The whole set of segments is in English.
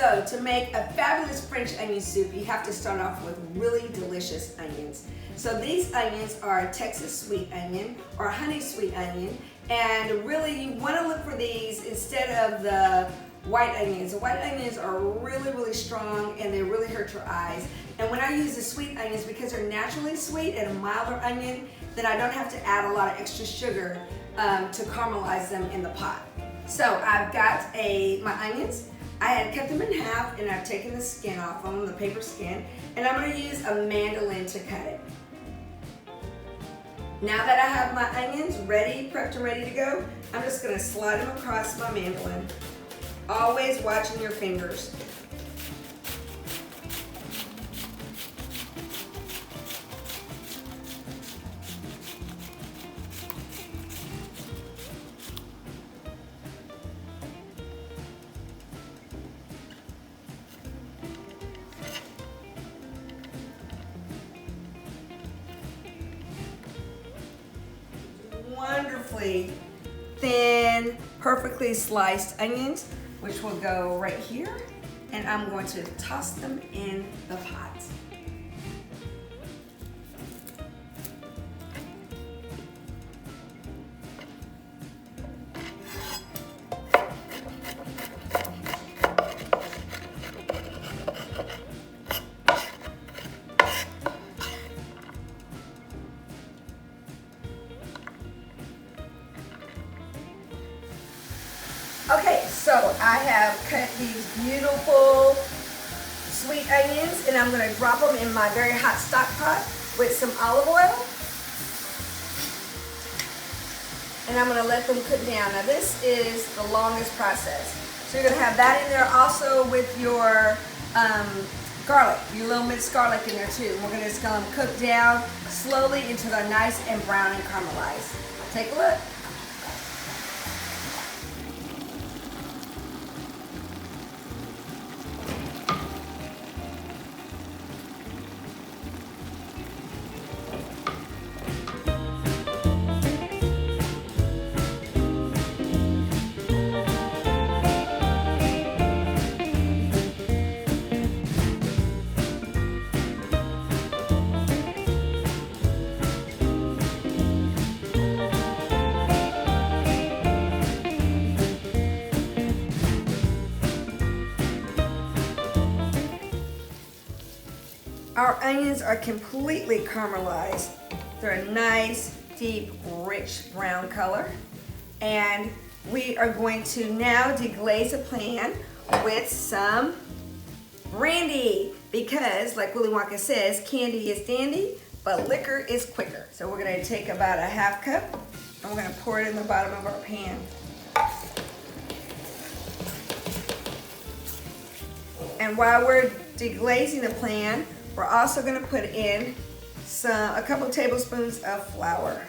So to make a fabulous French onion soup, you have to start off with really delicious onions. So these onions are Texas sweet onion or honey sweet onion, and really you want to look for these instead of the white onions. The white onions are really strong and they really hurt your eyes. And when I use the sweet onions, because they're naturally sweet and a milder onion, then I don't have to add a lot of extra sugar to caramelize them in the pot. So I've got my onions. I had cut them in half and I've taken the skin off on the paper skin, and I'm going to use a mandolin to cut it. Now that I have my onions prepped and ready to go, I'm just going to slide them across my mandolin. Always watching your fingers. Wonderfully thin, perfectly sliced onions, which will go right here, and I'm going to toss them in the pot. Okay, so I have cut these beautiful sweet onions, and I'm going to drop them in my very hot stock pot with some olive oil. And I'm going to let them cook down. Now this is the longest process. So you're going to have that in there also with your garlic, your little minced garlic in there too. And we're going to just let them cook down slowly until they're nice and brown and caramelized. Take a look. Our onions are completely caramelized. They're a nice, deep, rich brown color. And we are going to now deglaze the pan with some brandy, because like Willy Wonka says, candy is dandy, but liquor is quicker. So we're going to take about a half cup and we're going to pour it in the bottom of our pan. And while we're deglazing the pan, we're also going to put in a couple tablespoons of flour.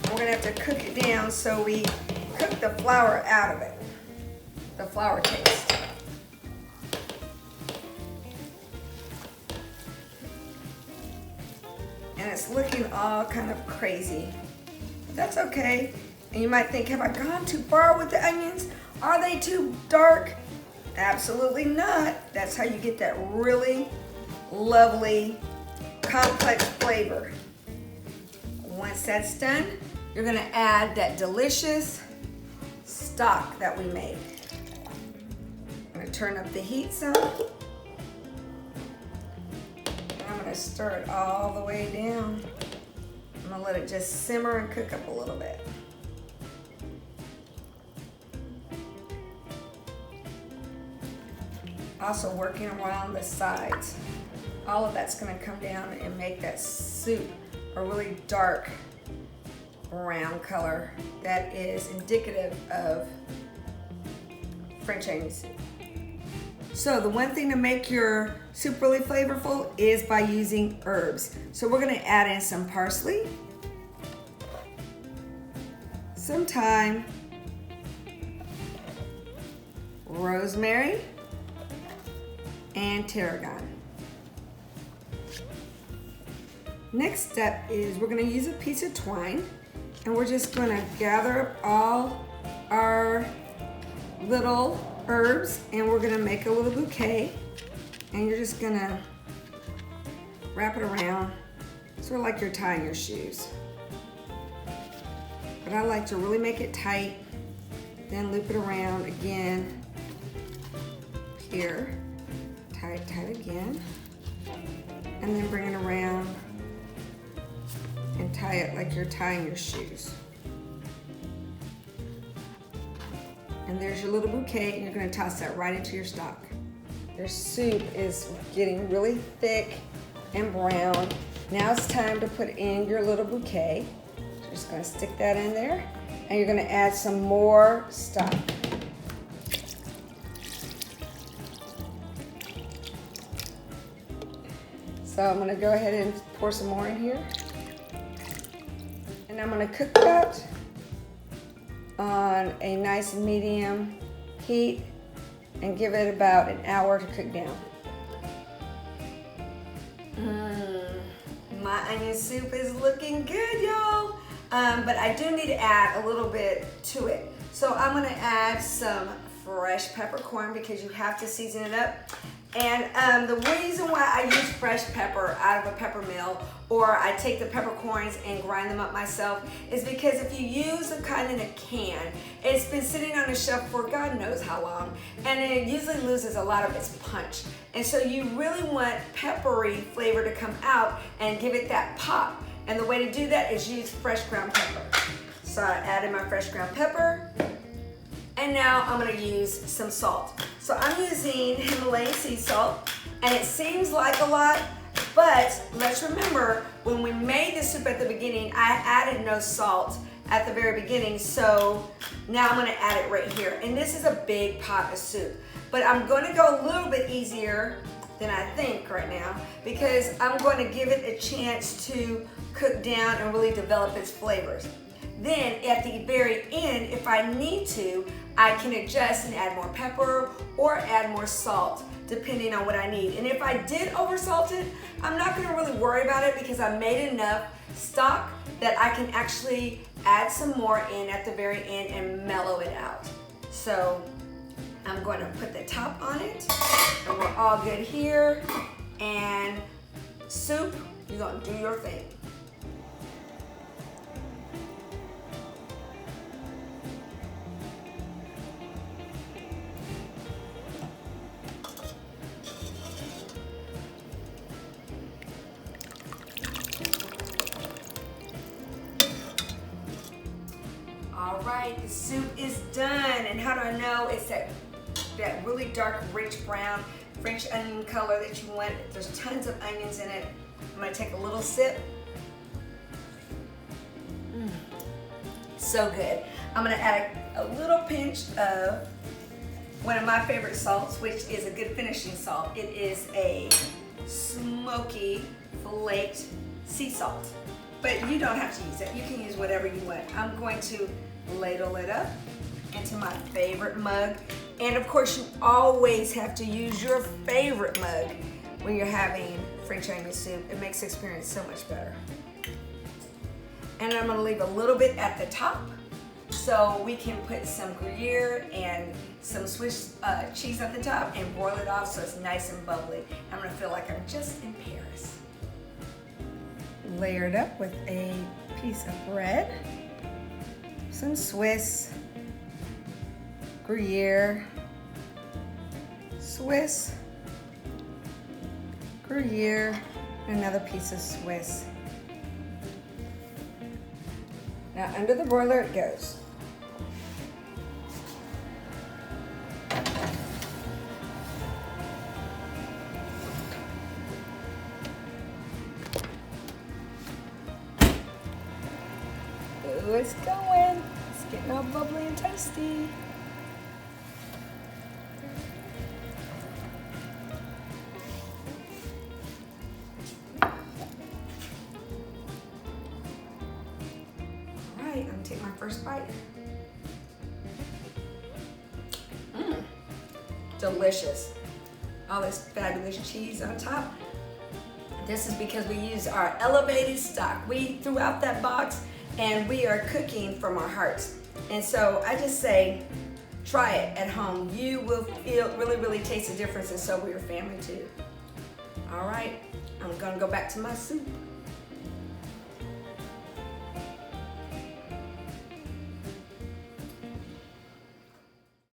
We're going to have to cook it down so we cook the flour out of it, the flour taste. And it's looking all kind of crazy, but that's okay. And you might think, have I gone too far with the onions? Are they too dark? Absolutely not. That's how you get that really lovely, complex flavor. Once that's done, you're gonna add that delicious stock that we made. I'm gonna turn up the heat some. And I'm gonna stir it all the way down. I'm gonna let it just simmer and cook up a little bit. Also working around the sides. All of that's going to come down and make that soup a really dark brown color that is indicative of French onion soup. So the one thing to make your soup really flavorful is by using herbs. So we're going to add in some parsley, some thyme, rosemary, and tarragon. Next step is we're going to use a piece of twine, and we're just going to gather up all our little herbs, and we're gonna make a little bouquet. And you're just gonna wrap it around, sort of like you're tying your shoes. But I like to really make it tight, then loop it around again here, tie it tight again, and then bring it around and tie it like you're tying your shoes. And there's your little bouquet, and you're gonna toss that right into your stock. Your soup is getting really thick and brown. Now it's time to put in your little bouquet. So just gonna stick that in there, and you're gonna add some more stock. So I'm gonna go ahead and pour some more in here. And I'm gonna cook that on a nice medium heat and give it about an hour to cook down. My onion soup is looking good, y'all. But I do need to add a little bit to it. So I'm gonna add some fresh peppercorn because you have to season it up. And the reason why I use fresh pepper out of a pepper mill, or I take the peppercorns and grind them up myself, is because if you use the kind in a can, it's been sitting on the shelf for God knows how long, and it usually loses a lot of its punch. And so you really want peppery flavor to come out and give it that pop. And the way to do that is use fresh ground pepper. So I added my fresh ground pepper. And now I'm gonna use some salt. So I'm using Himalayan sea salt, and it seems like a lot, but let's remember when we made the soup at the beginning, I added no salt at the very beginning, so now I'm gonna add it right here. And this is a big pot of soup, but I'm gonna go a little bit easier than I think right now because I'm going to give it a chance to cook down and really develop its flavors. Then at the very end, if I need to, I can adjust and add more pepper or add more salt, depending on what I need. And if I did oversalt it, I'm not gonna really worry about it because I made enough stock that I can actually add some more in at the very end and mellow it out. So I'm going to put the top on it, and we're all good here. And soup, you're gonna do your thing. All right, the soup is done. And how do I know? It's that really dark, rich brown French onion color that you want. There's tons of onions in it. I'm gonna take a little sip. So good. I'm gonna add a little pinch of one of my favorite salts, which is a good finishing salt. It is a smoky, flaked sea salt. But you don't have to use it. You can use whatever you want. I'm going to ladle it up into my favorite mug. And of course, you always have to use your favorite mug when you're having French onion soup. It makes the experience so much better. And I'm gonna leave a little bit at the top so we can put some Gruyere and some Swiss cheese at the top and broil it off so it's nice and bubbly. I'm gonna feel like I'm just in Paris. Layer it up with a piece of bread, some Swiss, Gruyere, Swiss, Gruyere, and another piece of Swiss. Now under the broiler it goes. Ooh, it's going. It's getting all bubbly and toasty. All right, I'm gonna take my first bite. Delicious. All this fabulous cheese on top. This is because we use our elevated stock. We threw out that box and we are cooking from our hearts. And so I just say, Try it at home. You will really taste the difference, and so will your family too. All right, I'm gonna go back to my soup.